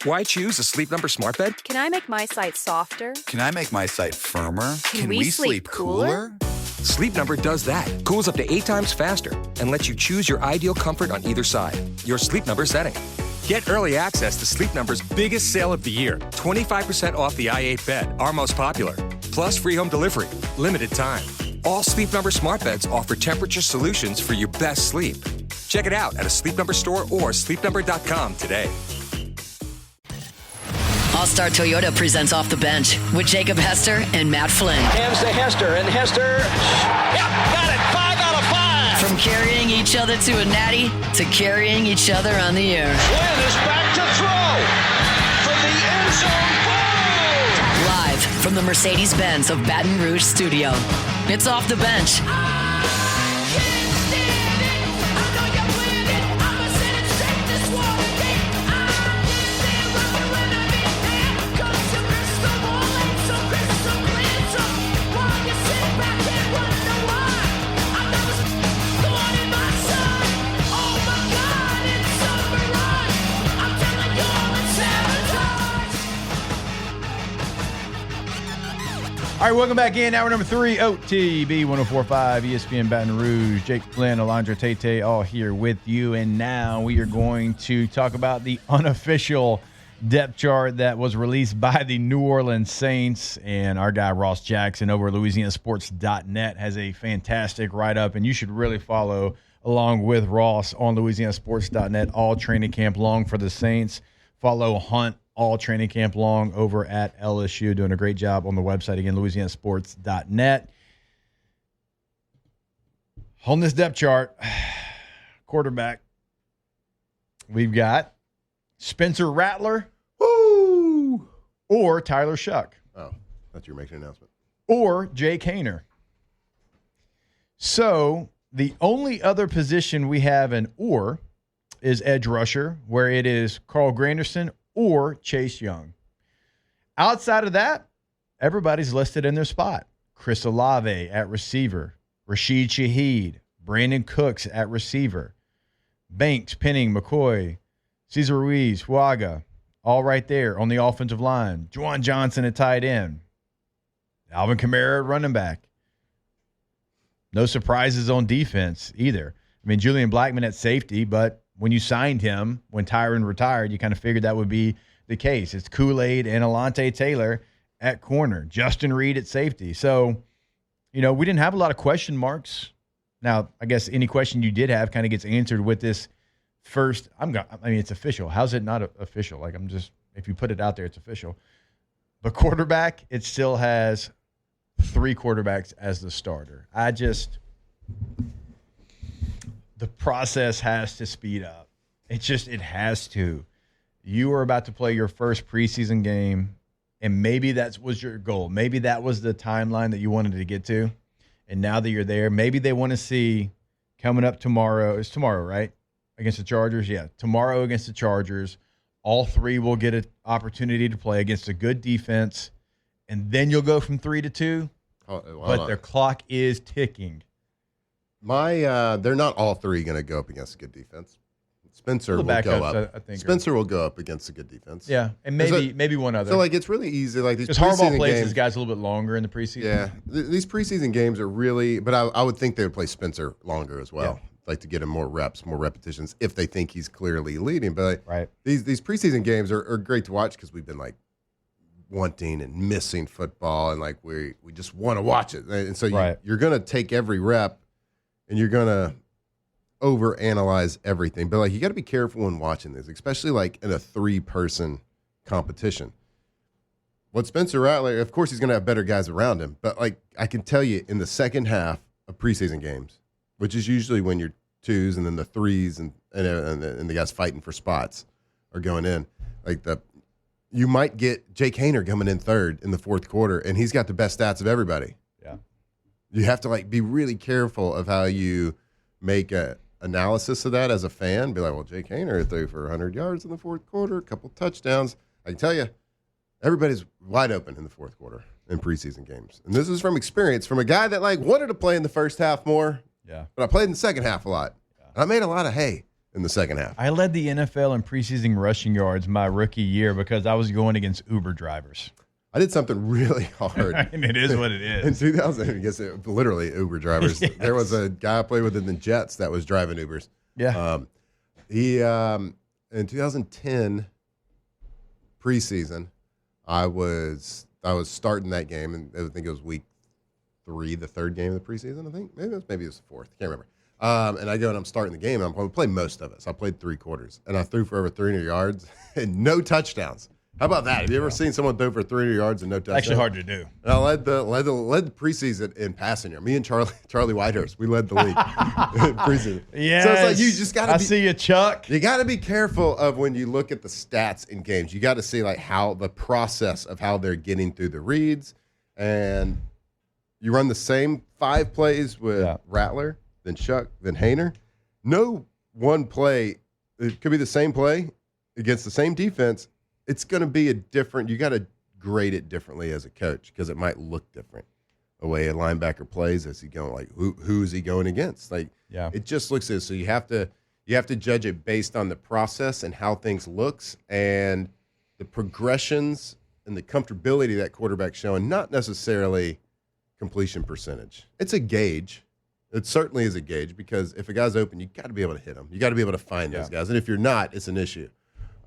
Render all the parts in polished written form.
Why choose a Sleep Number smart bed? Can I make my site softer? Can I make my site firmer? Can we sleep cooler? Sleep Number does that. Cools up to 8 times faster and lets you choose your ideal comfort on either side. Your Sleep Number setting. Get early access to Sleep Number's biggest sale of the year. 25% off the i8 bed, our most popular. Plus free home delivery. Limited time. All Sleep Number smart beds offer temperature solutions for your best sleep. Check it out at a Sleep Number store or sleepnumber.com today. All-Star Toyota presents Off the Bench with Jacob Hester and Matt Flynn. Hands to Hester, and Hester, yep, got it, 5 out of 5. From carrying each other to a natty to carrying each other on the air. Flynn is back to throw from the end zone. Boom! Live from the Mercedes-Benz of Baton Rouge studio. It's Off the Bench. All right, welcome back in. Hour number 3, OTB 104.5, ESPN Baton Rouge. Jake Flynn, Alondra Tate, all here with you. And now we are going to talk about the unofficial depth chart that was released by the New Orleans Saints. And our guy Ross Jackson over at LouisianaSports.net has a fantastic write-up. And you should really follow along with Ross on LouisianaSports.net all training camp long for the Saints. Follow Hunt all training camp long over at LSU, doing a great job on the website. Again, LouisianaSports.net. On this depth chart, quarterback, we've got Spencer Rattler, Woo! or Tyler Shuck. Oh, I thought you were making an announcement. Or Jake Haener. So the only other position we have an or is edge rusher, where it is Carl Granderson or Chase Young. Outside of that, everybody's listed in their spot. Chris Olave at receiver, Rashid Shaheed, Brandon Cooks at receiver, Banks, Penning, McCoy, Cesar Ruiz, Huaga, all right there on the offensive line. Juwan Johnson at tight end, Alvin Kamara at running back. No surprises on defense either. I mean, Julian Blackmon at safety, but when you signed him, when Tyron retired, you kind of figured that would be the case. It's Kool-Aid and Alontae Taylor at corner, Justin Reed at safety. So, we didn't have a lot of question marks. Now, I guess any question you did have kind of gets answered with this first. It's official. How's it not official? If you put it out there, it's official. But quarterback, it still has 3 quarterbacks as the starter. The process has to speed up. It has to. You are about to play your first preseason game, and maybe that was your goal. Maybe that was the timeline that you wanted to get to. And now that you're there, maybe they want to see coming up tomorrow. It's tomorrow, right? Against the Chargers? Yeah, tomorrow against the Chargers. All 3 will get an opportunity to play against a good defense, and then you'll go from 3 to 2. But their clock is ticking. They're not all 3 going to go up against a good defense. Spencer will go up. I think Spencer will go up against a good defense. Yeah, and maybe one other. So it's really easy. Like these because Harbaugh plays games, his guys a little bit longer in the preseason. Yeah, these preseason games are really. But I would think they would play Spencer longer as well, like to get him more reps, more repetitions, if they think he's clearly leading. But these preseason games are great to watch because we've been wanting and missing football, and we just want to watch it. And so you're going to take every rep, and you're going to overanalyze everything. But you got to be careful when watching this, especially in a 3-person competition. What Spencer Rattler, of course, he's going to have better guys around him. But I can tell you, in the second half of preseason games, which is usually when you're 2s and then the 3s and the guys fighting for spots are going in, you might get Jake Haener coming in 3rd in the 4th quarter, and he's got the best stats of everybody. Yeah, you have to be really careful of how you make a analysis of that as a fan. Be well, Jake Haener threw for 100 yards in the 4th quarter, a couple touchdowns. I can tell you, everybody's wide open in the 4th quarter in preseason games, and this is from experience, from a guy that wanted to play in the first half more. Yeah, but I played in the second half a lot, and I made a lot of hay. in the second half. I led the NFL in preseason rushing yards my rookie year because I was going against Uber drivers. I did something really hard. And it is what it is. In 2000, I guess literally Uber drivers. Yes. There was a guy I played with in the Jets that was driving Ubers. Yeah. He in 2010 preseason, I was starting that game, and I think it was week 3, the third game of the preseason. I think maybe it was the fourth. Can't remember. And I go and I'm starting the game. I'm going to play most of it. So I played 3 quarters, and I threw for over 300 yards and no touchdowns. How about that? Have you ever seen someone throw for 300 yards and no touchdowns? Actually, hard to do. And I led the preseason in passing yards. Me and Charlie Whitehurst, we led the league in preseason. Yeah. So it's like you just got to. I see you, Chuck. You got to be careful of when you look at the stats in games. You got to see like how the process of how they're getting through the reads, and you run the same 5 plays with Rattler, then Chuck, then Hayner. No one play. It could be the same play against the same defense. It's going to be a different – you got to grade it differently as a coach because it might look different. The way a linebacker plays, is he going like who is he going against? Like it just looks at. So you have to judge it based on the process and how things looks and the progressions and the comfortability that quarterback's showing, not necessarily completion percentage. It's a gauge. It certainly is a gauge because if a guy's open, you got to be able to hit him. You got to be able to find those guys, and if you're not, it's an issue.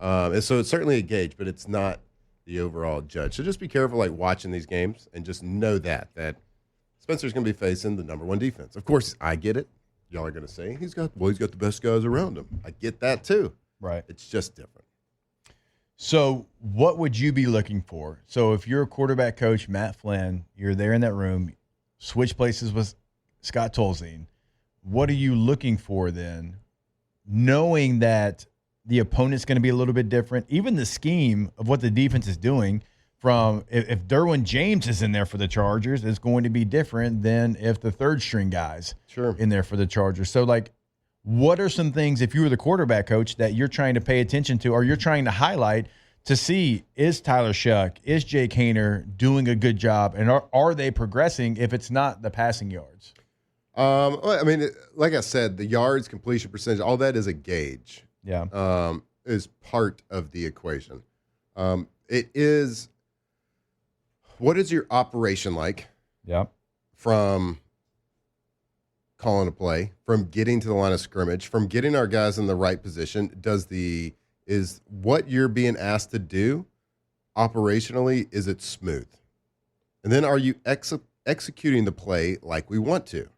And so it's certainly a gauge, but it's not the overall judge. So just be careful, like watching these games, and just know that Spencer's going to be facing the number 1 defense. Of course, I get it. Y'all are going to say he's got the best guys around him. I get that too. Right. It's just different. So what would you be looking for? So if you're a quarterback coach, Matt Flynn, you're there in that room, switch places with Scott Tolzien. What are you looking for then, knowing that the opponent's going to be a little bit different? Even the scheme of what the defense is doing, from if Derwin James is in there for the Chargers, is going to be different than if the third-string guys in there for the Chargers. So, like, what are some things, if you were the quarterback coach, that you're trying to pay attention to or you're trying to highlight to see, is Tyler Shuck, is Jake Hayner doing a good job, and are they progressing if it's not the passing yards? I mean, like I said, the yards, completion percentage, all that is a gauge. Yeah. Is part of the equation. It is, what is your operation like? Yeah. From calling a play, from getting to the line of scrimmage, from getting our guys in the right position? Is what you're being asked to do operationally, is it smooth? And then are you executing the play like we want to?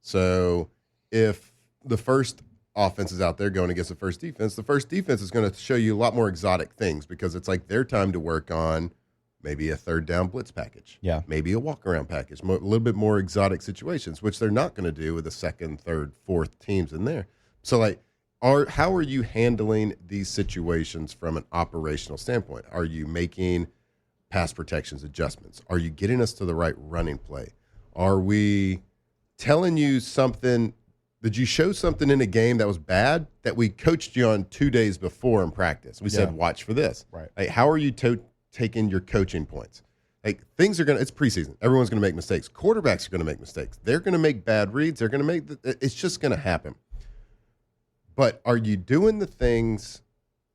So if the first offense is out there going against the first defense is going to show you a lot more exotic things because it's like their time to work on maybe a third down blitz package, maybe a walk around package, a little bit more exotic situations, which they're not going to do with the second, third, fourth teams in there. So like, how are you handling these situations from an operational standpoint? Are you making pass protections adjustments? Are you getting us to the right running play? Are we telling you something? Did you show something in a game that was bad that we coached you on 2 days before in practice? We said, watch for this. Right. Like, how are you taking your coaching points? Like, things are it's preseason. Everyone's going to make mistakes. Quarterbacks are going to make mistakes. They're going to make bad reads. They're going to it's just going to happen. But are you doing the things?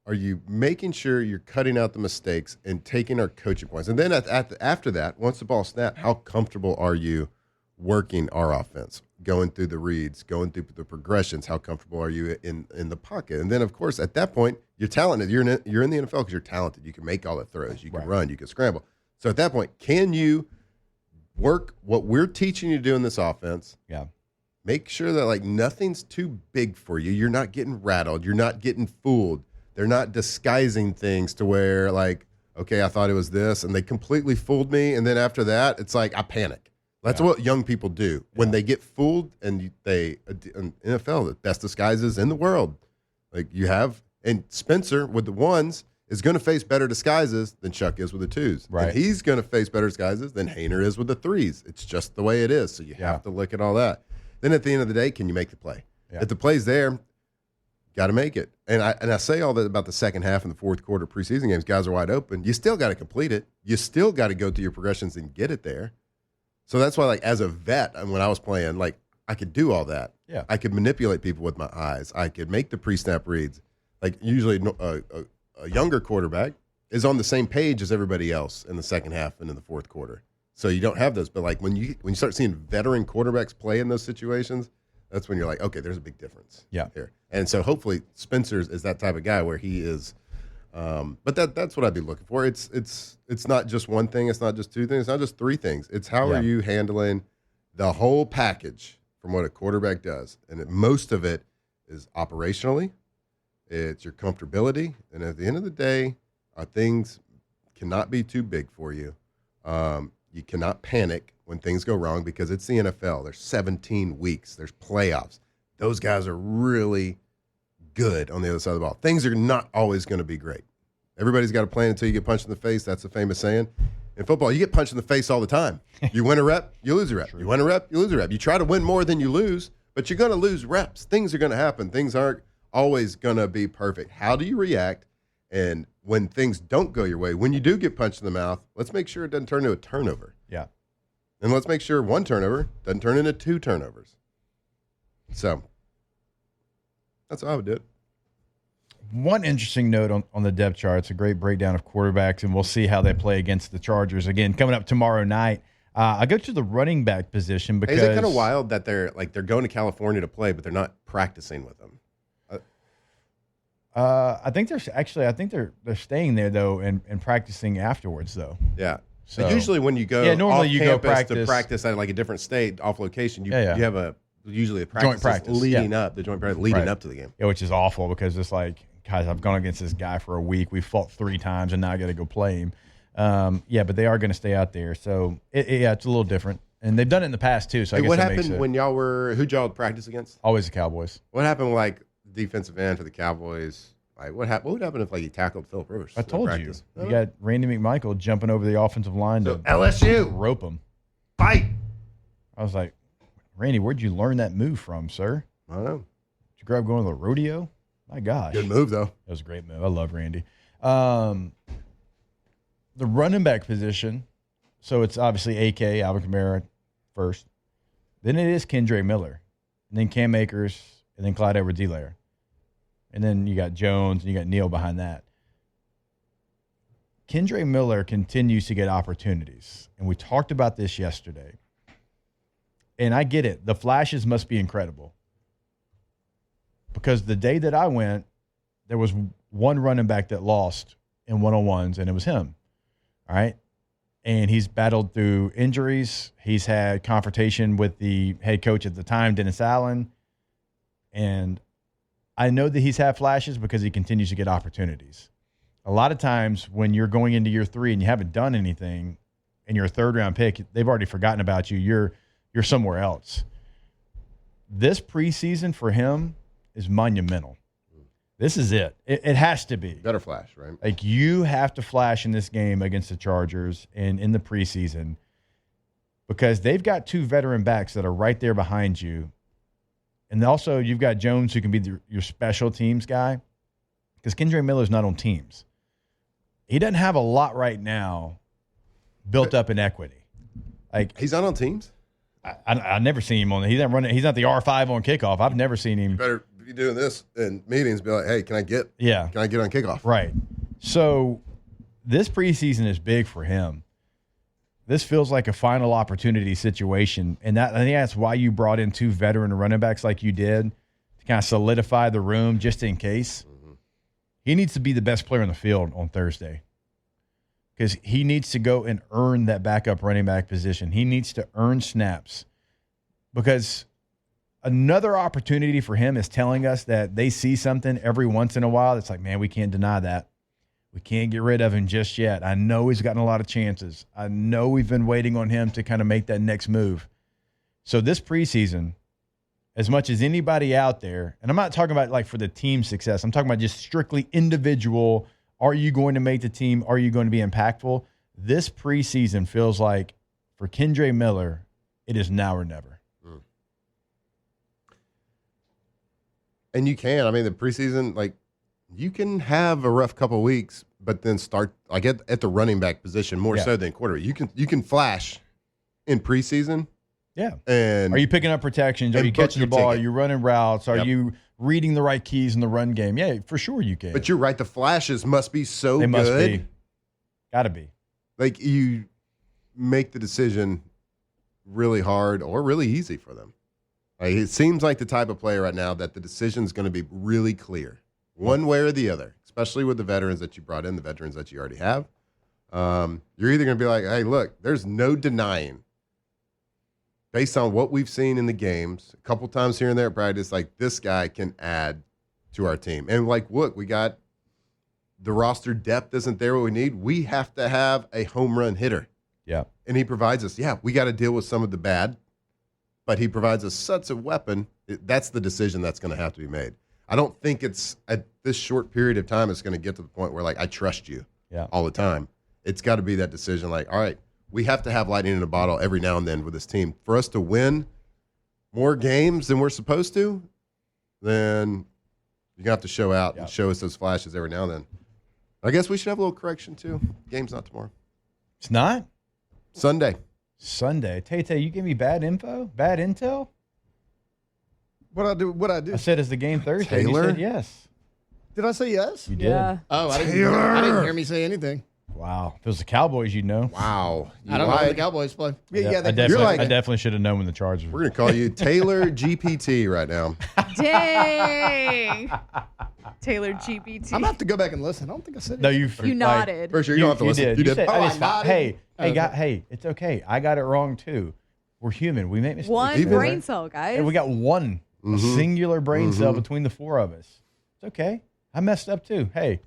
Are you making sure you're cutting out the mistakes and taking our coaching points? And then after that, once the ball snapped, how comfortable are you working our offense, going through the reads, going through the progressions? How comfortable are you in the pocket? And then, of course, at that point, you're talented. You're in the NFL because you're talented. You can make all the throws. You can run. You can scramble. So at that point, can you work what we're teaching you to do in this offense? Yeah. Make sure that like nothing's too big for you. You're not getting rattled. You're not getting fooled. They're not disguising things to where like, okay, I thought it was this, and they completely fooled me. And then after that, it's like I panic. That's what young people do when they get fooled. And in NFL, the best disguises in the world. Like you have, and Spencer with the ones is going to face better disguises than Chuck is with the twos. Right. And he's going to face better disguises than Hayner is with the threes. It's just the way it is. So you have to look at all that. Then at the end of the day, can you make the play? Yeah. If the play's there, got to make it. And I say all that about the second half and the fourth quarter preseason games. Guys are wide open. You still got to complete it. You still got to go through your progressions and get it there. So that's why, like, as a vet, and when I was playing, like, I could do all that. Yeah. I could manipulate people with my eyes. I could make the pre-snap reads. Like usually a younger quarterback is on the same page as everybody else in the second half and in the fourth quarter. So you don't have those. But like when you start seeing veteran quarterbacks play in those situations, that's when you're like, okay, there's a big difference here. And so hopefully Spencer's is that type of guy where he is. But that's what I'd be looking for. It's not just one thing. It's not just two things. It's not just three things. It's how are you handling the whole package from what a quarterback does. And most of it is operationally. It's your comfortability. And at the end of the day, things cannot be too big for you. You cannot panic when things go wrong because it's the NFL. There's 17 weeks. There's playoffs. Those guys are really good on the other side of the ball. Things are not always going to be great. Everybody's got a plan until you get punched in the face. That's a famous saying. In football, you get punched in the face all the time. You win a rep, you lose a rep. You win a rep, you lose a rep. You try to win more than you lose, but you're going to lose reps. Things are going to happen. Things aren't always going to be perfect. How do you react? And when things don't go your way, when you do get punched in the mouth, let's make sure it doesn't turn into a turnover. Yeah. And let's make sure one turnover doesn't turn into two turnovers. So that's how I would do it. One interesting note on the depth chart. It's a great breakdown of quarterbacks, and we'll see how they play against the Chargers. Again, coming up tomorrow night. I go to the running back position because is it kind of wild that they're going to California to play, but they're not practicing with them? I think they're staying there though and practicing afterwards though. Yeah. So usually when you go normally off you campus go to practice at like a different state off location, you have usually a practice leading up, the joint practice leading up to the game. Yeah, which is awful because it's like, guys, I've gone against this guy for a week. We fought 3 times and now I got to go play him. But they are going to stay out there. So it's a little different. And they've done it in the past too. So I guess what that happened when who'd y'all practice against? Always the Cowboys. What happened like defensive end for the Cowboys? Like what would happen if he tackled Philip Rivers? I told you. You got Randy McMichael jumping over the offensive line to LSU rope him. Fight. I was like, Randy, where'd you learn that move from, sir? I don't know. Did you grow up going to the rodeo? My gosh. Good move, though. That was a great move. I love Randy. The running back position, so it's obviously AK, Alvin Kamara first. Then it is Kendre Miller. And then Cam Akers, and then Clyde Edwards-Helaire. And then you got Jones, and you got Neal behind that. Kendre Miller continues to get opportunities. And we talked about this yesterday. And I get it. The flashes must be incredible. Because the day that I went, there was one running back that lost in one-on-ones, and it was him. All right? And he's battled through injuries. He's had confrontation with the head coach at the time, Dennis Allen. And I know that he's had flashes because he continues to get opportunities. A lot of times when you're going into year 3 and you haven't done anything and you're a third-round pick, they've already forgotten about you. You're somewhere else. This preseason for him is monumental. This is it. It has to be. Better flash, right? Like you have to flash in this game against the Chargers and in the preseason because they've got 2 veteran backs that are right there behind you. And also you've got Jones who can be your special teams guy because Kendre Miller's not on teams. He doesn't have a lot right now built up in equity. Like he's not on teams? I've never seen him on. He's not running. He's not the R5 on kickoff. I've never seen him. You better be doing this in meetings. Be like, hey, can I get on kickoff? Right. So this preseason is big for him. This feels like a final opportunity situation, and I think that's why you brought in 2 veteran running backs like you did to kind of solidify the room just in case. Mm-hmm. He needs to be the best player on the field on Thursday. Because he needs to go and earn that backup running back position. He needs to earn snaps. Because another opportunity for him is telling us that they see something every once in a while that's like, man, we can't deny that. We can't get rid of him just yet. I know he's gotten a lot of chances. I know we've been waiting on him to kind of make that next move. So this preseason, as much as anybody out there, and I'm not talking about like for the team success, I'm talking about just strictly individual. Are you going to make the team? Are you going to be impactful? This preseason feels like for Kendre Miller, it is now or never. And you can. I mean, the preseason, like, you can have a rough couple of weeks, but then start like at the running back position more so than quarterback. You can flash in preseason Yeah. And are you picking up protections? Are and you book catching the your ball? ticket. Are you running routes? Are Yep. you reading the right keys in the run game? Yeah, for sure you can. But you're right. The flashes must be so they good. must be. Got to be. Like, you make the decision really hard or really easy for them. Like, it seems like the type of player right now that the decision is going to be really clear, one way or the other, especially with the veterans that you brought in, the veterans that you already have. You're either going to be like, hey, look, there's no denying, based on what we've seen in the games, a couple times here and there at practice, like, this guy can add to our team. And, like, look, we got the roster depth isn't there what we need. We have to have a home run hitter. Yeah. And he provides us, we got to deal with some of the bad, but he provides us such a weapon. That's the decision that's going to have to be made. I don't think it's at this short period of time it's going to get to the point where, like, I trust you all the time. It's got to be that decision, like, all right, we have to have lightning in a bottle every now and then with this team. For us to win more games than we're supposed to, then you're going to have to show out and show us those flashes every now and then. I guess we should have a little correction, too. Game's not tomorrow. It's not? Sunday. Tay, you give me bad info? Bad intel? What I do? I said, is the game Thursday? Taylor? You said yes. Did I say yes? You did. Yeah. Oh, I didn't hear me say anything. Wow. If it was the Cowboys, you'd know. Wow. I don't know when the Cowboys play. I definitely should have known when the Chargers We're going to call you Taylor GPT right now. Dang. Taylor GPT. I'm going to have to go back and listen. I don't think I said it. No, You nodded. For sure, you don't have to listen. Did. You did. Said, Oh, it's I fine. nodded? Hey, it's okay. I got it wrong too. We're human. We make mistakes. One Even- brain cell, guys. And we got one singular brain cell between the four of us. It's okay. I messed up too. Hey,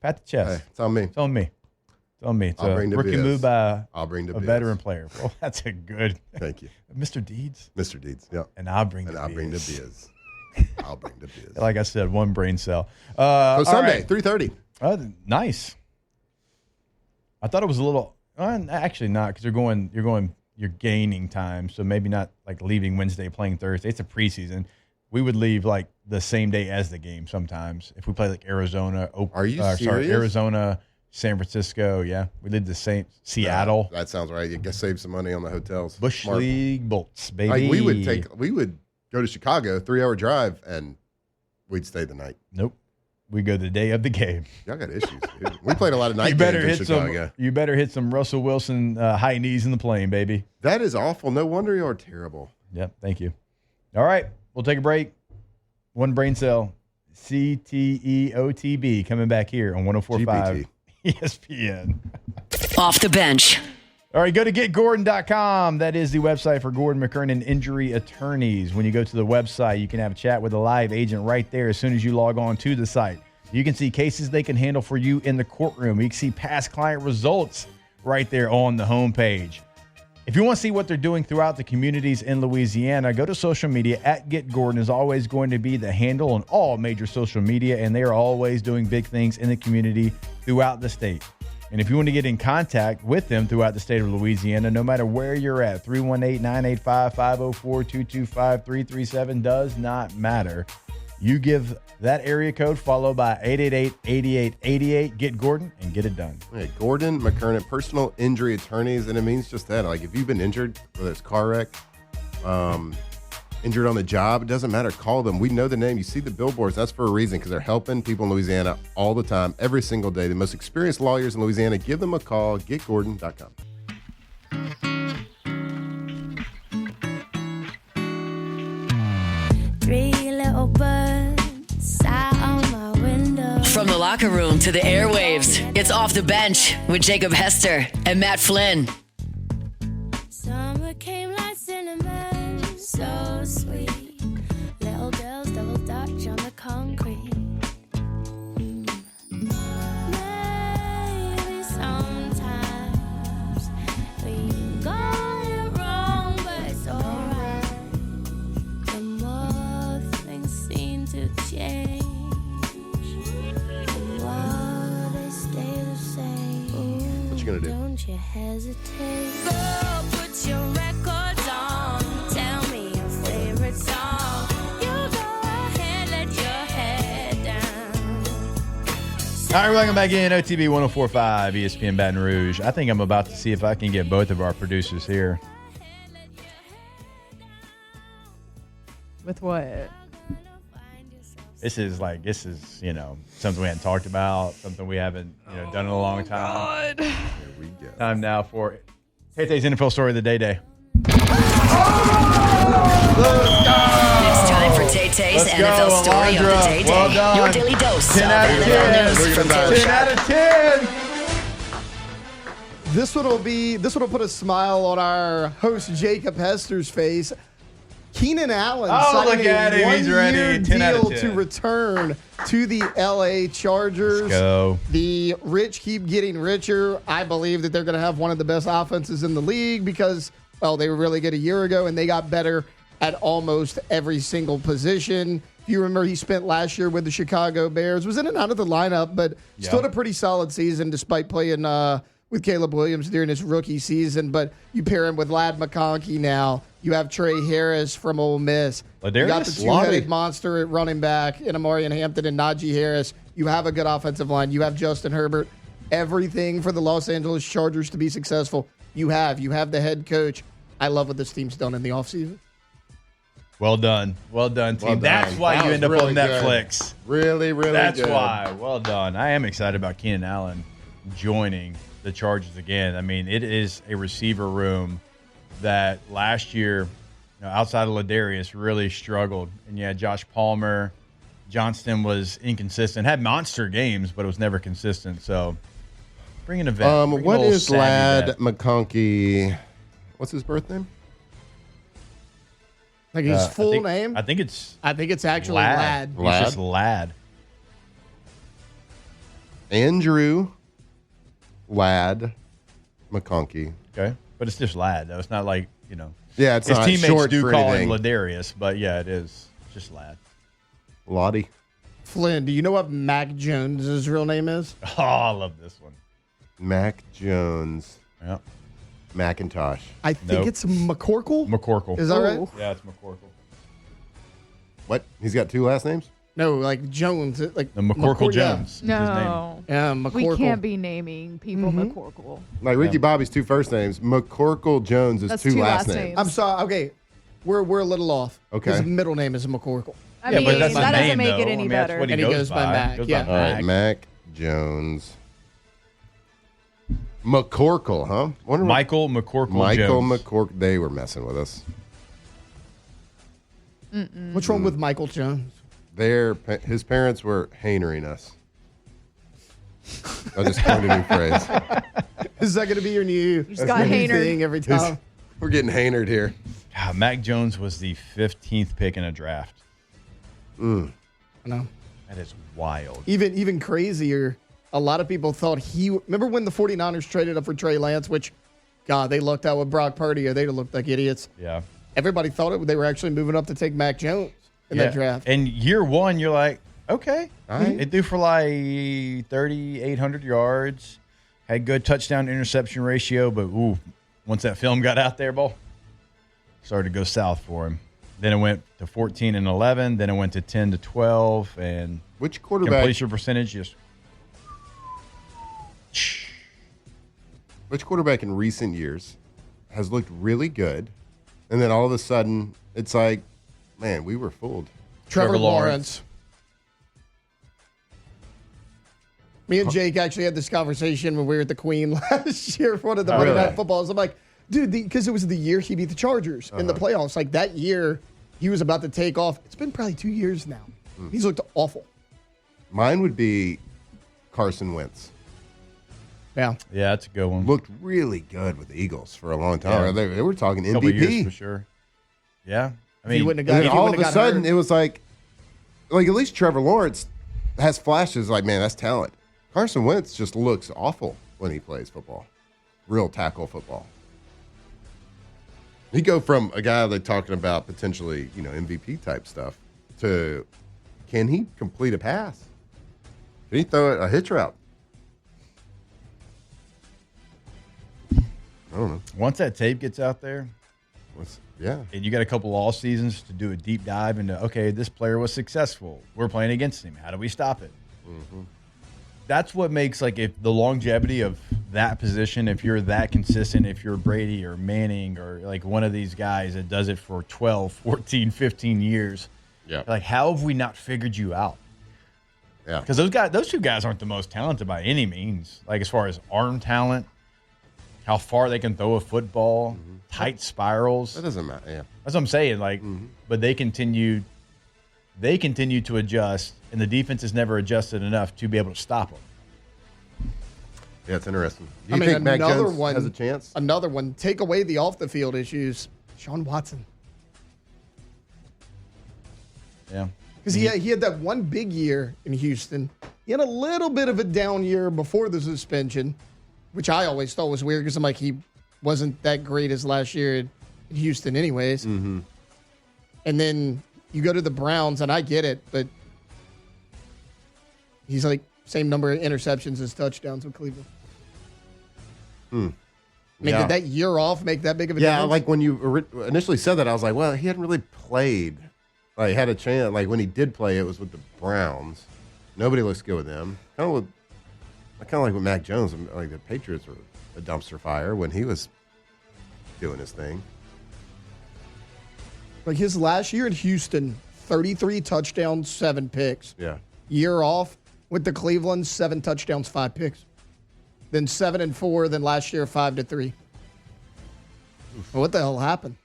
pat the chest. Hey, it's on me. It's on me. It's on me. It's I'll a bring the rookie biz. move by I'll bring the a biz. veteran player. Well, that's a good. Thank you. Mr. Deeds. Mr. Deeds. Yeah. And I'll bring the And I'll biz. bring the biz. I'll bring the biz. Like I said, one brain cell. So Sunday, 3:30. Nice. I thought it was a little. Actually, not because you're gaining time, so maybe not like leaving Wednesday playing Thursday. It's a preseason. We would leave like the same day as the game sometimes if we play like Arizona. Are you Sorry, serious? Arizona, San Francisco. Yeah, we leave the same Seattle. That sounds right. You guess save some money on the hotels. Bush Smart. League Bolts, baby. Like we would go to Chicago, 3-hour drive, and we'd stay the night. Nope. We go the day of the game. Y'all got issues, dude. We played a lot of night You better games in hit Chicago. some. You better hit some Russell Wilson high knees in the plane, baby. That is awful. No wonder you are terrible. Yep. Thank you. All right. We'll take a break. One brain cell. CTEOTB coming back here on 104.5 ESPN. Off the bench. All right, go to getgordon.com. That is the website for Gordon McKernan Injury Attorneys. When you go to the website, you can have a chat with a live agent right there as soon as you log on to the site. You can see cases they can handle for you in the courtroom. You can see past client results right there on the homepage. If you want to see what they're doing throughout the communities in Louisiana, go to social media. @GetGordon is always going to be the handle on all major social media, and they are always doing big things in the community throughout the state. And if you want to get in contact with them throughout the state of Louisiana, no matter where you're at, 318-985-504, 225-337 does not matter. You give that area code followed by 888-8888. Get Gordon and get it done. Okay, Gordon McKernan, personal injury attorneys, and it means just that. Like, if you've been injured, whether it's car wreck, injured on the job, it doesn't matter. Call them. We know the name. You see the billboards. That's for a reason, because they're helping people in Louisiana all the time, every single day. The most experienced lawyers in Louisiana. Give them a call. GetGordon.com. Three little birds sat on my window. From the locker room to the airwaves, it's Off the Bench with Jacob Hester and Matt Flynn. Summer came like cinnamon, so sweet. Little girls double dutch on the concrete. Maybe sometimes we got it wrong, but it's alright. The more things seem to change, the more they stay the same. What you gonna do? Don't you hesitate. Go put your records on. Tell me your favorite song. You go ahead, let your head down. All right, welcome back in. OTB 104.5 ESPN Baton Rouge. I think I'm about to see if I can get both of our producers here. With what? This is something we hadn't talked about, something we haven't done in a long time. God. Here we go. Time now for Tay-Tay's NFL Story of the Day. It's time for Tay-Tay's NFL Story of the Day. Well done. Your daily dose 10 of out of NFL 10. news from Taylor 10 Sharp. out of 10. This one will put a smile on our host Jacob Hester's face. Keenan Allen look signing at him. a He's ready. one-year 10 out of deal 10. to return to the LA Chargers. Let's go. The rich keep getting richer. I believe that they're going to have one of the best offenses in the league because, well, they were really good a year ago, and they got better at almost every single position. If you remember, he spent last year with the Chicago Bears, was in and out of the lineup, but still had a pretty solid season despite playing with Caleb Williams during his rookie season. But you pair him with Ladd McConkey now. You have Trey Harris from Ole Miss. You got the two-headed monster at running back in Amarian Hampton and Najee Harris. You have a good offensive line. You have Justin Herbert. Everything for the Los Angeles Chargers to be successful. You have the head coach. I love what this team's done in the offseason. Well done, team. Well done. That's why That you was end up really on good. Netflix. Really, really That's good. why. Well done. I am excited about Keenan Allen joining the Chargers again. I mean, it is a receiver room that last year, outside of Ladarius, really struggled. And yeah, Josh Palmer, Johnston was inconsistent. Had monster games, but it was never consistent. So bring an event. What is Ladd McConkey? What's his birth name? Like his full name? I think it's actually Ladd. It's just Ladd. Andrew Ladd McConkey. Okay. But it's just Ladd, though. It's not like, Yeah, it's his not teammates short do for call anything. him Ladarius, but yeah, it is just Ladd. Lottie. Flynn, do you know what Mac Jones' real name is? Oh, I love this one. Mac Jones. Yeah. Macintosh. I think it's McCorkle. McCorkle. Is that right? Yeah, it's McCorkle. What? He's got two last names? No, like Jones. Like The McCorkle yeah. Jones. is his No. Yeah, McCorkle. We can't be naming people McCorkle. Like Ricky Bobby's two first names. McCorkle Jones is That's two two last last names. names. I'm sorry. Okay, we're a little off. Okay. His middle name is McCorkle. I Yeah, mean, but that's that not doesn't name, make though. it any That's better. what And he goes by Mac, Goes yeah. by All right, Mac. Mac Jones. McCorkle, huh? Wonder what- Michael McCorkle Michael Jones. McCorkle. They were messing with us. What's wrong with Michael Jones? His parents were hainering us. I just coined a new phrase. Is that going to be your new just got Haynered. thing every time? We're getting hainered here. God, Mac Jones was the 15th pick in a draft. I know. That is wild. Even crazier, a lot of people thought remember when the 49ers traded up for Trey Lance, which, God, they lucked out with Brock Purdy, or they'd have looked like idiots. Yeah. Everybody thought they were actually moving up to take Mac Jones in that draft. And year one, you're like, okay. All right. It threw for like 3,800 yards. Had good touchdown interception ratio, but once that film got out there, started to go south for him. Then it went to 14 and 11. Then it went to 10 to 12, and Which quarterback? completion percentage just. Which quarterback in recent years has looked really good, and then all of a sudden it's like, man, we were fooled. Trevor Trevor Lawrence. Me and Jake actually had this conversation when we were at the Queen last year for one of the Monday Night Footballs. I'm like, dude, because it was the year he beat the Chargers in the playoffs. Like that year, he was about to take off. It's been probably 2 years now. He's looked awful. Mine would be Carson Wentz. Yeah. Yeah, that's a good one. Looked really good with the Eagles for a long time. Yeah. They were talking Couple of years MVP. for sure. Yeah, I He mean, wouldn't And have then got. all of a sudden, it was like at least Trevor Lawrence has flashes. Like, man, that's talent. Carson Wentz just looks awful when he plays football, real tackle football. He go from a guy they're talking about potentially, MVP type stuff to can he complete a pass? Can he throw a hitch route? I don't know. once that tape gets out there, Yeah. and you got a couple all seasons to do a deep dive into, okay, this player was successful. We're playing against him. How do we stop it? That's what makes, if the longevity of that position, if you're that consistent, if you're Brady or Manning or like one of these guys that does it for 12, 14, 15 years, like how have we not figured you out? Yeah. Because those two guys aren't the most talented by any means. Like as far as arm talent, how far they can throw a football, tight spirals. That doesn't matter. Yeah. That's what I'm saying. Like, but they continue to adjust, and the defense has never adjusted enough to be able to stop them. Yeah, it's interesting. Do you think Mac Jones has a chance? Another one. Take away the off the field issues. Sean Watson. Yeah. Because he had that one big year in Houston. He had a little bit of a down year before the suspension, which I always thought was weird because I'm like, he wasn't that great as last year in Houston anyways. Mm-hmm. And then you go to the Browns, and I get it, but he's like same number of interceptions as touchdowns with Cleveland. Did that year off make that big of a difference? Yeah, like when you initially said that, I was like, well, he hadn't really played. Like, had a chance. Like, when he did play, it was with the Browns. Nobody looks good with them. Kind of like with Mac Jones. Like, the Patriots were a dumpster fire when he was doing his thing. Like, his last year in Houston, 33 touchdowns, 7 picks. Yeah. Year off with the Cleveland, 7 touchdowns, 5 picks. Then 7-4. Then last year, 5-3. What the hell happened?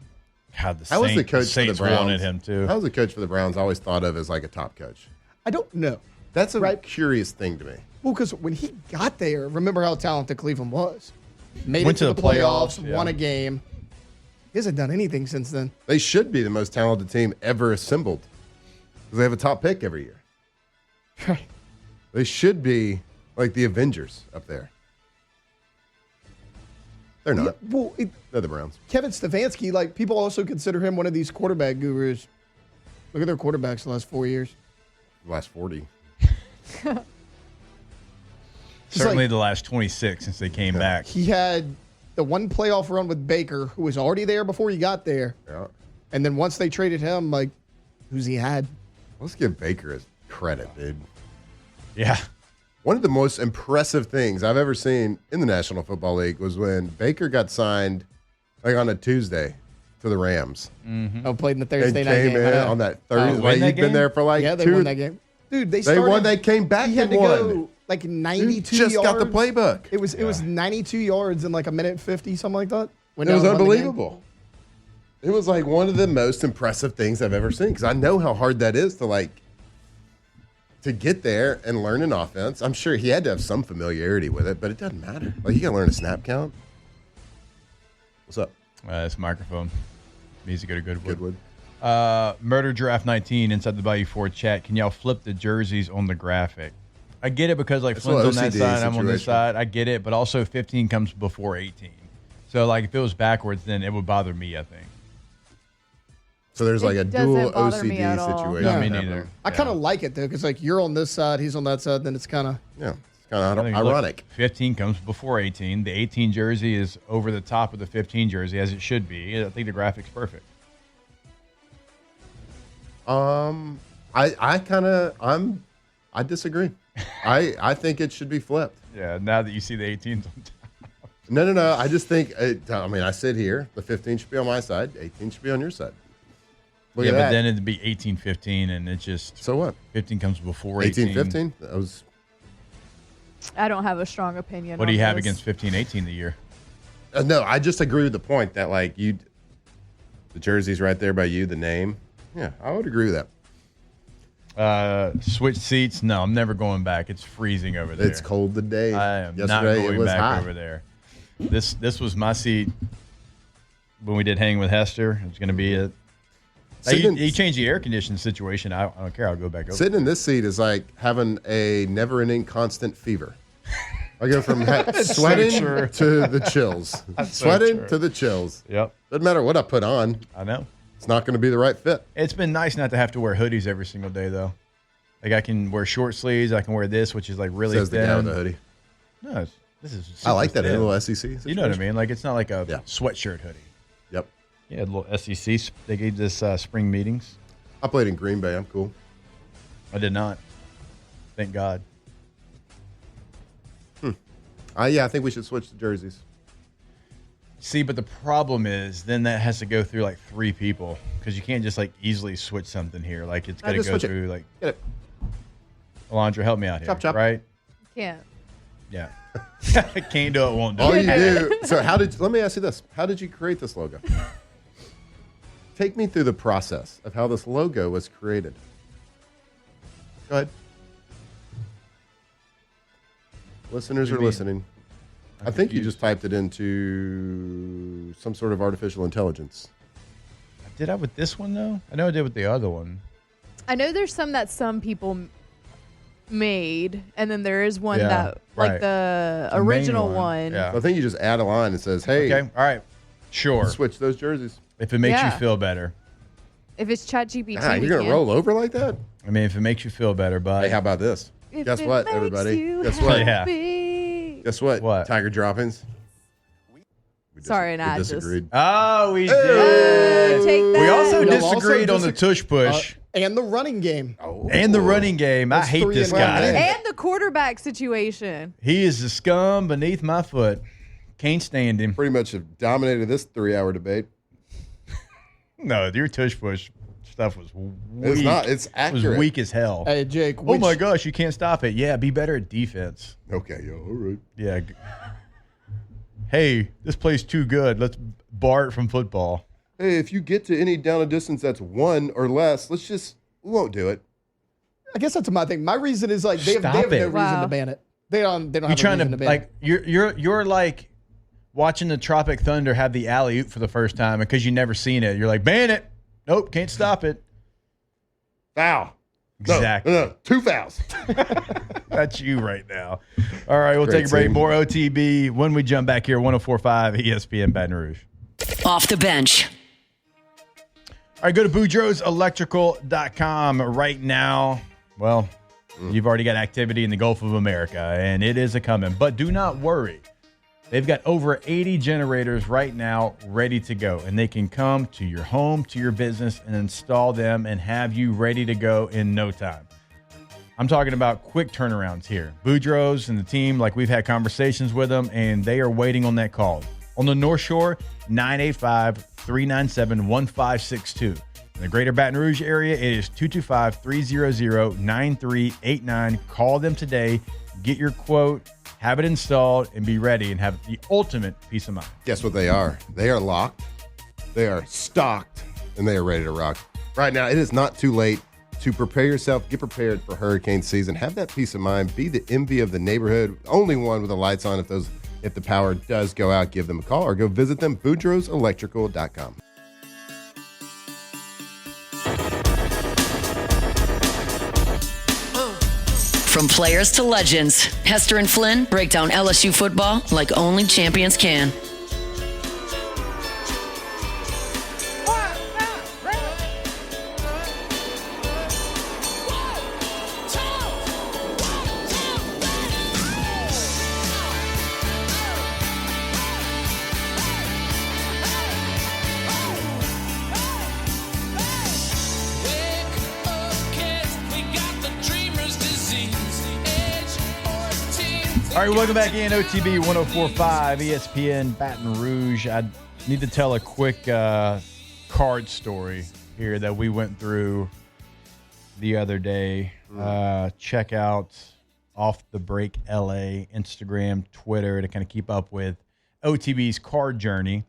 God, How was the coach for the Saints Browns? wanted him too. How was the coach for the Browns always thought of as like a top coach? I don't know. That's a curious thing to me. Well, because when he got there, remember how talented Cleveland was. Made Went it to to the the playoffs, playoffs, won yeah. a game. He hasn't done anything since then. They should be the most talented team ever assembled because they have a top pick every year. Right. They should be like the Avengers up there. They're not. Yeah, well, They're the Browns. Kevin Stefanski, like, people also consider him one of these quarterback gurus. Look at their quarterbacks the last 4 years. The last 40. Certainly like- the last 26 since they came back. He had the one playoff run with Baker, who was already there before he got there. Yeah. And then once they traded him, like, who's he had? Let's give Baker his credit, dude. Yeah. One of the most impressive things I've ever seen in the National Football League was when Baker got signed like on a Tuesday to the Rams. Oh, played in the And Thursday night came game. in on that Thursday. win that He'd been game? there for like Yeah, they two. won that game. Dude, they They started. won. They came back He had and to won. go like 92 Just yards. got the playbook. It was 92 yards in like a minute 50, something like that. Went It was down and won the game. unbelievable. It was like one of the most impressive things I've ever seen because I know how hard that is to get there and learn an offense. I'm sure he had to have some familiarity with it, but it doesn't matter. Like, you got to learn a snap count. What's up? This microphone needs to go to Goodwood. Goodwood. Murder Draft 19 inside the Bayou 4 chat. Can y'all flip the jerseys on the graphic? I get it because like It's Flynn's a on that OCD side, I'm on this situation. side. I get it, but also 15 comes before 18. So like if it was backwards, then it would bother me, I think. So there's like a It doesn't dual bother me OCD at all. situation. No, me happening. neither. I kind of like it though, because like you're on this side, he's on that side, then it's kind of Yeah, it's kind I of think, look, ironic. 15 comes before 18. The 18 jersey is over the top of the 15 jersey, as it should be. I think the graphic's perfect. I disagree. I think it should be flipped. Yeah, now that you see the 18s on top. No. I just think. I sit here. The 15 should be on my side. 18 should be on your side. Look Yeah, at but that. then it'd be 18-15, and it just So what? 15 comes before 18. 18-15. That was. I don't have a strong opinion. What do you on have this. against 15-18 the year? No, I just agree with the point that like the jersey's right there by you, the name. Yeah, I would agree with that. Switch seats? No, I'm never going back. It's freezing over there. It's cold today. I am not Yesterday it going was back hot. over there. This was my seat when we did Hang with Hester. It's going to be it. You change the air conditioning situation. I don't care. I'll go back over. Sitting in this seat is like having a never-ending constant fever. I go from sweating to the chills. Sweating to the chills. Yep. Doesn't matter what I put on. I know. It's not going to be the right fit. It's been nice not to have to wear hoodies every single day, though. Like I can wear short sleeves. I can wear this, which is like really Says the thin. guy with the hoodie. No, this is. I like that super in a thin. little SEC. You know what I mean? Like it's not like a Yeah. sweatshirt hoodie. Yep. Yeah, a little SEC. They gave this spring meetings. I played in Green Bay. I'm cool. I did not. Thank God. Yeah, I think we should switch the jerseys. See, but the problem is then that has to go through like 3 people because you can't just like easily switch something here. Like it's got to go through like. Get it. Alondra, help me out here. Chop, chop. Right? Can't. Yeah. Can't do it, won't do All it. you do. So let me ask you this. How did you create this logo? Take me through the process of how this logo was created. Go ahead. Listeners are listening. I think you just typed it into some sort of artificial intelligence. Did I with this one, though? I know I did with the other one. I know there's some that some people made, and then there is one Yeah, that, like right. the The main original one, one. yeah. So I think you just add a line that says, hey, Okay, all right. Sure. switch those jerseys. If it makes Yeah. you feel better. If it's ChatGPT, Ah, we you're going to can't. roll over like that? I mean, if it makes you feel better, but. Hey, how about this? If Guess it what, makes everybody? you Guess what? Yeah. happy. Guess what? What? Tiger droppings. Sorry, we nah, just- disagreed. Oh, we did. Take that. We also Y'all also disagreed on the tush push And the running game. and the running game. I That's hate 3 this and 1. guy. And the quarterback situation. He is the scum beneath my foot. Can't stand him. Pretty much have dominated this 3-hour debate. No, your tush push stuff was weak. It's not. It's It accurate. was weak as hell. Hey, Jake. Oh my gosh, you can't stop it. Yeah, be better at defense. Okay, yo, all right. Yeah. Hey, this play's too good. Let's bar it from football. Hey, if you get to any down and distance that's 1 or less, we won't do it. I guess that's my thing. My reason is like they have Stop no it. reason Wow. to ban it. They don't You're have a trying reason to ban like you're like watching the Tropic Thunder have the alley oop for the first time because you never seen it. You're like, ban it. Nope, can't stop it. Foul. Exactly. No, 2 fouls. That's you right now. All right, we'll Great take a break. team. More OTB when we jump back here. 104.5 ESPN Baton Rouge. Off the bench. All right, go to boudreauxelectrical.com right now. Well, you've already got activity in the Gulf of America, and it is a coming. But do not worry. They've got over 80 generators right now ready to go, and they can come to your home, to your business, and install them and have you ready to go in no time. I'm talking about quick turnarounds here. Boudreaux's and the team, like we've had conversations with them, and they are waiting on that call. On the North Shore, 985-397-1562. In the greater Baton Rouge area, it is 225-300-9389. Call them today. Get your quote, have it installed, and be ready and have the ultimate peace of mind. Guess what they are? They are locked, they are stocked, and they are ready to rock. Right now, it is not too late to prepare yourself. Get prepared for hurricane season. Have that peace of mind. Be the envy of the neighborhood. Only one with the lights on. If the power does go out, give them a call or go visit them, boudreauxelectrical.com. From players to legends, Hester and Flynn break down LSU football like only champions can. All right, welcome back in OTB 104.5 ESPN Baton Rouge. I need to tell a quick card story here that we went through the other day. Check out Off the Break LA, Instagram, Twitter to kind of keep up with OTB's card journey.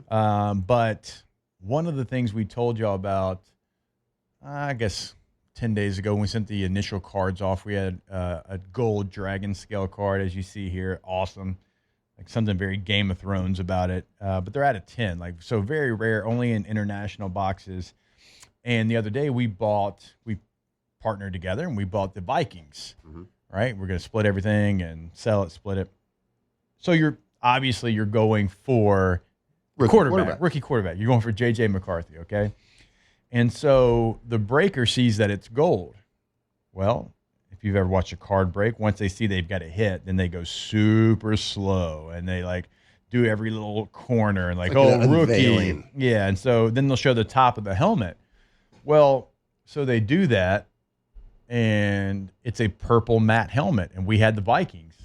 But one of the things we told y'all about, I guess 10 days ago when we sent the initial cards off, we had a gold dragon scale card, as you see here. Awesome. Like something very Game of Thrones about it. But they're out of 10. Like, so very rare, only in international boxes. And the other day we partnered together and we bought the Vikings, right? We're going to split everything and sell it, split it. So you're going for rookie quarterback. You're going for J.J. McCarthy, okay? And so the breaker sees that it's gold. Well, if you've ever watched a card break, once they see they've got a hit, then they go super slow and they like do every little corner and like rookie. unveiling. Yeah, and so then they'll show the top of the helmet. Well, so they do that, and it's a purple matte helmet, and we had the Vikings.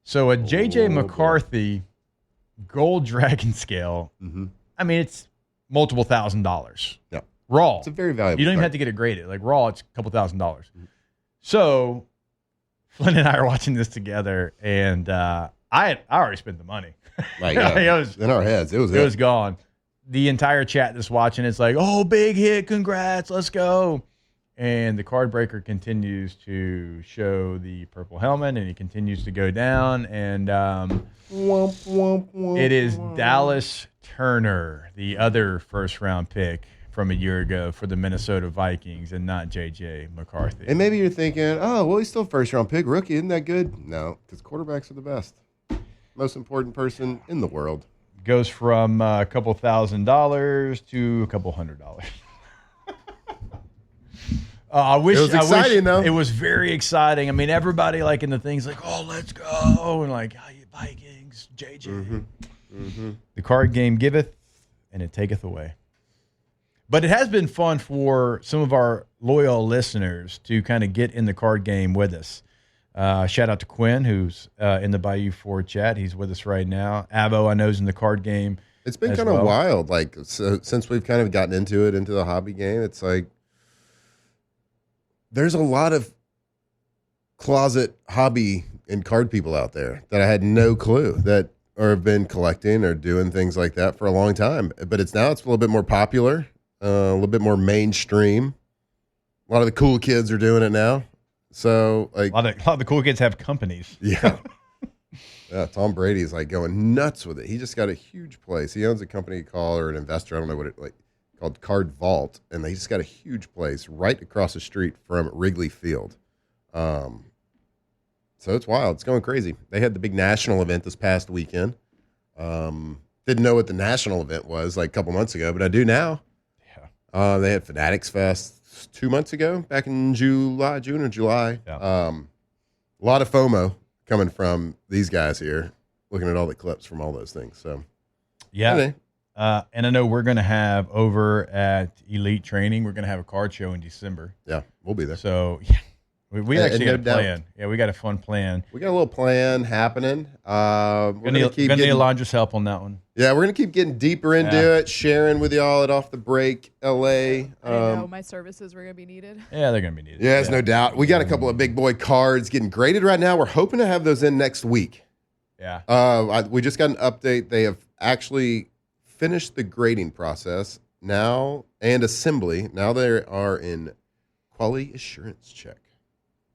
So a J.J. McCarthy Gold Dragon scale, I mean, it's multiple $1,000s. Yeah. Raw. It's a very valuable You don't even card. have to get it graded. Like raw, it's a couple $1,000s. So Flynn and I are watching this together, and I already spent the money. Right, yeah. It was, in our heads, it was gone. The entire chat that's watching, it's like, oh, big hit, congrats, let's go. And the card breaker continues to show the purple helmet, and he continues to go down. And it is Dallas Turner, the other first-round pick from a year ago for the Minnesota Vikings, and not J.J. McCarthy. And maybe you're thinking, oh, well, he's still first-round pick. Rookie, isn't that good? No, because quarterbacks are the best. Most important person in the world. Goes from a couple $1,000s to a couple $100. I wish it was exciting, though. It was very exciting. I mean, everybody like in the things like, oh, let's go, and like, oh, you Vikings, JJ. The card game giveth, and it taketh away. But it has been fun for some of our loyal listeners to kind of get in the card game with us. Shout out to Quinn, who's in the Bayou 4 chat. He's with us right now. Avo, I know, is in the card game. It's been kind of wild. Like, since we've kind of gotten into the hobby game, it's like there's a lot of closet hobby and card people out there that I had no clue that or have been collecting or doing things like that for a long time. But it's a little bit more popular, a little bit more mainstream. A lot of the cool kids are doing it now. So like a lot of the cool kids have companies. Yeah. Yeah, Tom Brady's like going nuts with it. He just got a huge place. He owns a company or an investor, I don't know what it called Card Vault, and they just got a huge place right across the street from Wrigley Field. So it's wild. It's going crazy. They had the big national event this past weekend. Didn't know what the national event was like a couple months ago, but I do now. Yeah. They had Fanatics Fest 2 months ago, back in June or July. Yeah. A lot of FOMO coming from these guys here, looking at all the clips from all those things. So, yeah. Anyway. And I know we're going to have over at Elite Training, we're going to have a card show in December. Yeah, we'll be there. So, yeah, we actually got a plan. Yeah, we got a fun plan. We got a little plan happening. We're going to need Alondra's help on that one. Yeah, we're going to keep getting deeper into it, sharing with y'all at Off the Break LA. I know my services were going to be needed. Yeah, they're going to be needed. Yeah, there's no doubt. We got a couple of big boy cards getting graded right now. We're hoping to have those in next week. Yeah. We just got an update. They have actually finished the grading process now and assembly. Now they are in quality assurance check.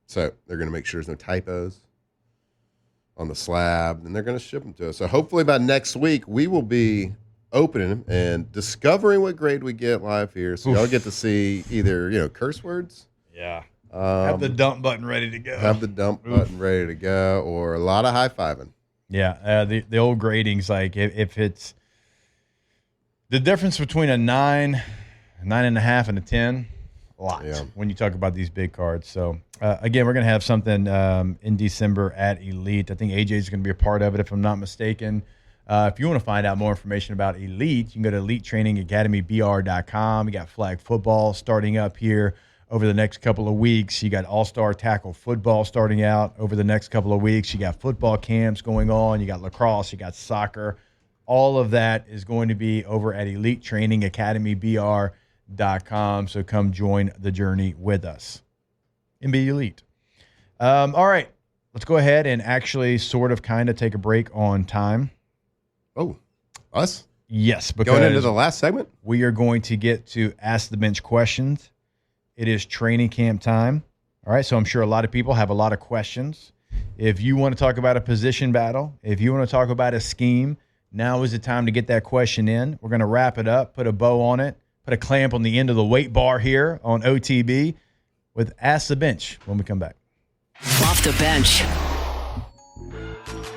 So they're going to make sure there's no typos on the slab, and they're going to ship them to us. So hopefully by next week, we will be opening them and discovering what grade we get live here. So y'all get to see either, curse words. Yeah. Have the dump button ready to go. Have the dump button ready to go, or a lot of high-fiving. Yeah. The old gradings, like if it's the difference between a 9, 9.5, and a 10, a lot when you talk about these big cards. So, again, we're going to have something in December at Elite. I think AJ is going to be a part of it, if I'm not mistaken. If you want to find out more information about Elite, you can go to EliteTrainingAcademyBR.com. You got flag football starting up here over the next couple of weeks. You got all-star tackle football starting out over the next couple of weeks. You got football camps going on. You got lacrosse. You got soccer. All of that is going to be over at EliteTrainingAcademyBR.com. So come join the journey with us and be elite. All right, let's go ahead and actually sort of kind of take a break on time. Oh, us? Yes, because going into the last segment, we are going to get to Ask the Bench questions. It is training camp time. All right, so I'm sure a lot of people have a lot of questions. If you want to talk about a position battle, if you want to talk about a scheme, now is the time to get that question in. We're going to wrap it up, put a bow on it, put a clamp on the end of the weight bar here on OTB with Ask the Bench when we come back. Off the bench.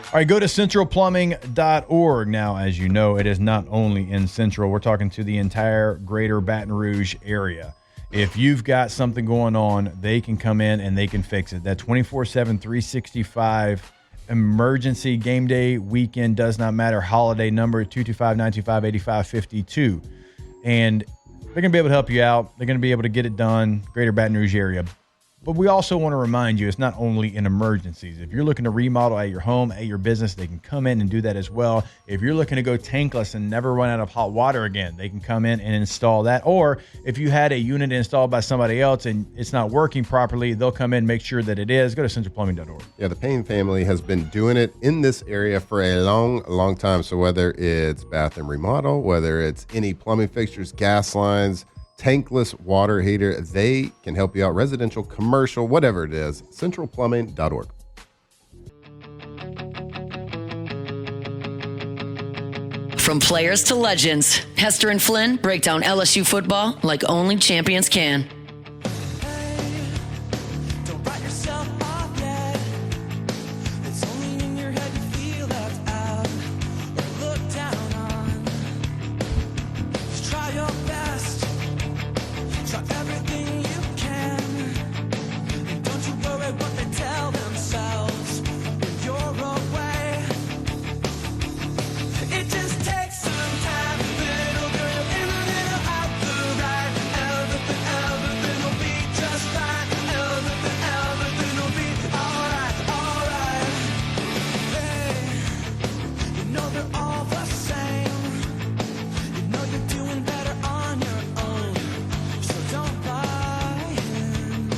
All right, go to centralplumbing.org. Now, as you know, it is not only in Central. We're talking to the entire greater Baton Rouge area. If you've got something going on, they can come in and they can fix it. That 24/7, 365 emergency game day weekend does not matter. Holiday number 225-925-8552. And they're going to be able to help you out. They're going to be able to get it done. Greater Baton Rouge area. But we also want to remind you, it's not only in emergencies. If you're looking to remodel at your home, at your business, they can come in and do that as well. If you're looking to go tankless and never run out of hot water again, they can come in and install that. Or if you had a unit installed by somebody else and it's not working properly, they'll come in and make sure that it is. Go to centralplumbing.org. Yeah, the Payne family has been doing it in this area for a long time. So whether it's bath and remodel, whether it's any plumbing fixtures, gas lines, tankless water heater, they can help you out. Residential, commercial, whatever it is. Centralplumbing.org. From players to legends, Hester and Flynn break down LSU football like only champions can. Don't write yourself off yet. It's only in your head you feel left out or looked down on. Just try your best. Try everything you can. And don't you worry what they tell themselves when you're away. It just takes some time. Little girl in a little out the right. Everything will be just fine. Everything will be alright. Hey, you know they're all the same. You know you're doing better on your own. So don't buy in.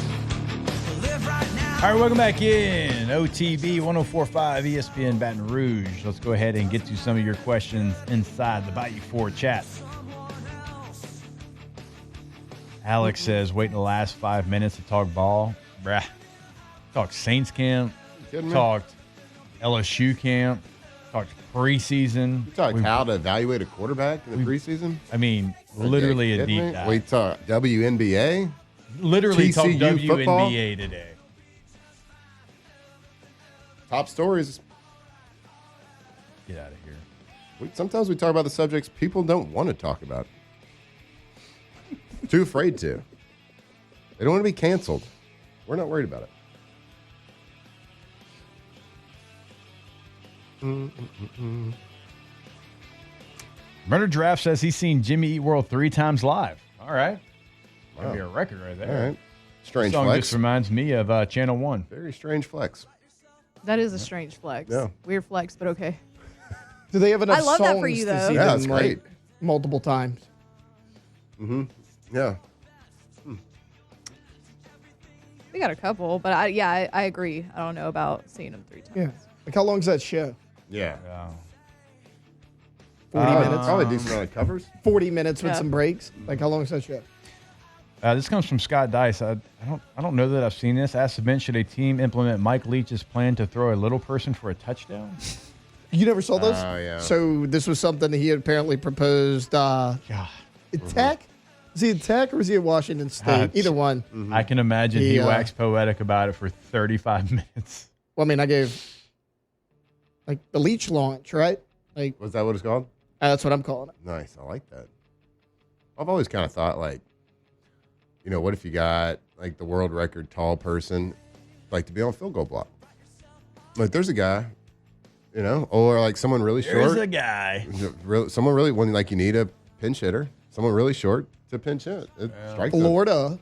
Live right now. All right, welcome back in. OTB 1045 ESPN Baton Rouge. Let's go ahead and get to some of your questions inside the Bayou 4 chat. Alex says, wait in the last 5 minutes to talk ball. Bruh. Talked Saints camp. Kidding me? Talked LSU camp. Talked preseason. You talk how to evaluate a quarterback in the preseason? I mean, literally a Kidding deep me? dive. We talk WNBA? Literally talked TCU WNBA football? today. Top stories. Get out of here. Sometimes we talk about the subjects people don't want to talk about. Too afraid to. They don't want to be canceled. We're not worried about it. Murder Draft says he's seen Jimmy Eat World 3 times live. All right. That'd be a record right there. All right. Strange This song flex. just reminds me of Channel 1. Very strange flex. That is a strange flex. Yeah. Weird flex, but okay. Do they have enough I love that songs for you, to though. see Yeah, them that's like great. multiple times? Yeah. We got a couple, but I agree. I don't know about seeing them 3 times. Yeah. Like how long's that show? Yeah. 40 minutes? Probably a decent amount of covers. 40 minutes with Yeah. some breaks? Like how long is that show? This comes from Scott Dice. I don't know that I've seen this. Ask the bench, should a team implement Mike Leach's plan to throw a little person for a touchdown? You never saw this? Oh, yeah. So this was something that he had apparently proposed. God. At Tech? Is he at Tech or was he at Washington State? Either one. I can imagine he He, waxed poetic about it for 35 minutes. Well, I mean, I gave like the Leach launch, right? Like Was that what it's called? that's what I'm calling it. Nice. I like that. I've always kind of thought, like, you know, what if you got, like, the world record tall person, like, to be on field goal block? Like, there's a guy, you know, or, like, someone really There's short. a guy. Someone really, when, like, you need a pinch hitter, someone really short to pinch hit. It strikes them. Florida,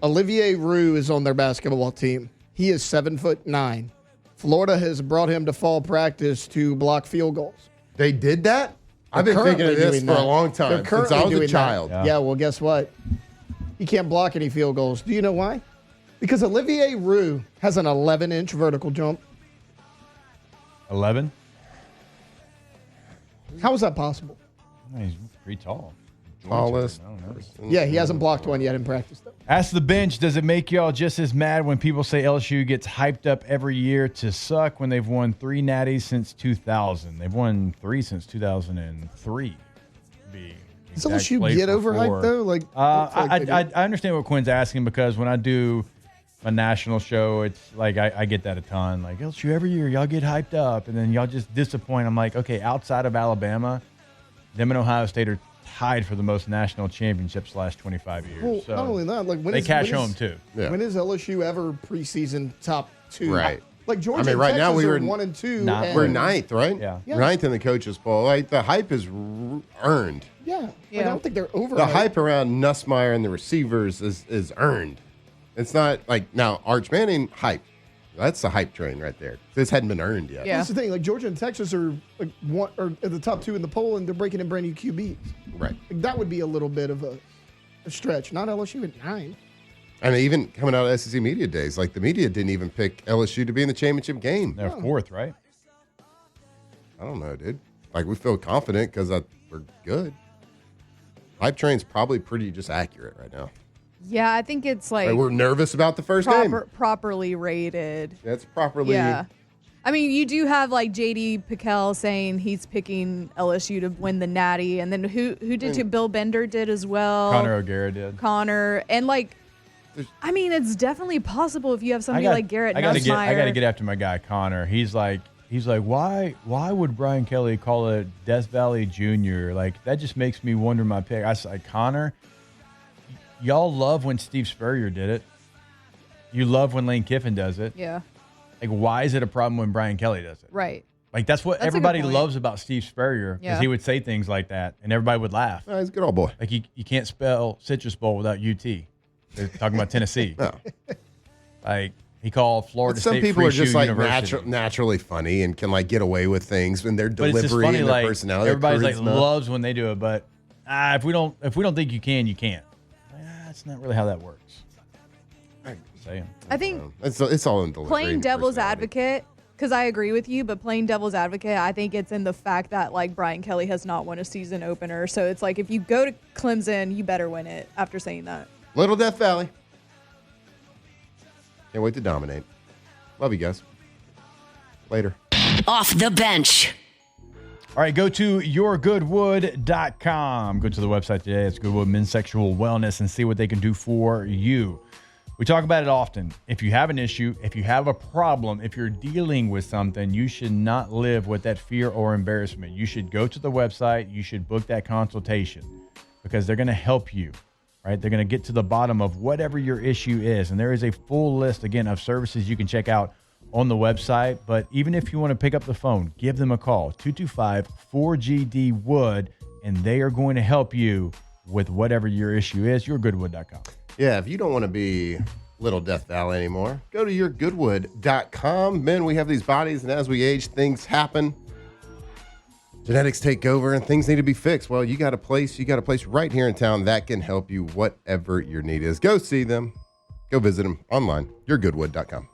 Olivier Roux is on their basketball team. He is 7'9". Florida has brought him to fall practice to block field goals. They did that? I've been thinking of this for a long time, since I was a child. Yeah, well, guess what? He can't block any field goals. Do you know why? Because Olivier Roux has an 11-inch vertical jump. 11? How is that possible? He's pretty tall. Tallest. Yeah, he hasn't blocked one yet in practice, though. Ask the bench, does it make y'all just as mad when people say LSU gets hyped up every year to suck when they've won 3 natties since 2000? They've won 3 since 2003. Does LSU get overhyped, though? Like, I understand what Quinn's asking, because when I do a national show, it's like I get that a ton. Like, LSU every year, y'all get hyped up, and then y'all just disappoint. I'm like, okay, outside of Alabama, them and Ohio State are tied for the most national championships the last 25 years. well, so not only that, like when they cash when home too. Yeah. When is LSU ever preseason top 2? Right. Like Georgia, I mean, right and now Texas we are were 1 and 2. Nah, and- We're 9th, right? Yeah. Yeah. 9th in the coaches poll. Like, the hype is earned. Yeah. Like, Yeah. I don't think they're over. The hype around Nussmeier and the receivers is earned. It's not like now Arch Manning hype. That's a hype train right there. This hadn't been earned yet. Yeah. That's the thing. Like Georgia and Texas are like one or at the top 2 in the poll, and they're breaking in brand new QBs. Right. Like, that would be a little bit of a stretch. Not LSU at 9. And even coming out of SEC media days, like the media didn't even pick LSU to be in the championship game. They're 4th, right? I don't know, dude. Like we feel confident because we're good. Hype train's probably pretty just accurate right now. Yeah, I think it's like we're nervous about the first game. properly rated. That's properly. Yeah. I mean, you do have like J.D. Pickell saying he's picking LSU to win the Natty, and then who did too? Bill Bender did as well. Connor O'Gara did. And like, I mean, it's definitely possible if you have somebody like Garrett Nussmeier. I got to get after my guy Connor. He's like, why would Brian Kelly call it Death Valley Jr.? Like that just makes me wonder my pick. I said, Connor, y'all love when Steve Spurrier did it. You love when Lane Kiffin does it. Yeah. Like, why is it a problem when Brian Kelly does it? Right. Like, that's what everybody loves about Steve Spurrier, because he would say things like that, and everybody would laugh. Oh, he's a good old boy. Like, you can't spell Citrus Bowl without UT. They're talking about Tennessee. No. Like, he called Florida Some State people are just like University. naturally funny and can like get away with things in their But it's delivery just funny, and their like, personality. everybody's like loves when they do it, but if we don't think you can, you can't. That's not really how that works. Saying. I think it's all in delivery. Playing devil's advocate, because I agree with you, but playing devil's advocate, I think it's in the fact that like Brian Kelly has not won a season opener. So it's like if you go to Clemson, you better win it after saying that. Little Death Valley. Can't wait to dominate. Love you guys. Later. Off the bench. All right, go to yourgoodwood.com. Go to the website today. It's Goodwood Men's Sexual Wellness and see what they can do for you. We talk about it often. If you have an issue, if you have a problem, if you're dealing with something, you should not live with that fear or embarrassment. You should go to the website. You should book that consultation because they're going to help you, right? They're going to get to the bottom of whatever your issue is. And there is a full list, again, of services you can check out on the website. But even if you want to pick up the phone, give them a call, 225-4GD-WOOD, and they are going to help you with whatever your issue is. Yourgoodwood.com. Yeah, if you don't want to be Little Death Valley anymore, go to yourgoodwood.com. Men, we have these bodies, and as we age, things happen. Genetics take over, and things need to be fixed. Well, you got a place right here in town that can help you, whatever your need is. Go see them. Go visit them online, yourgoodwood.com.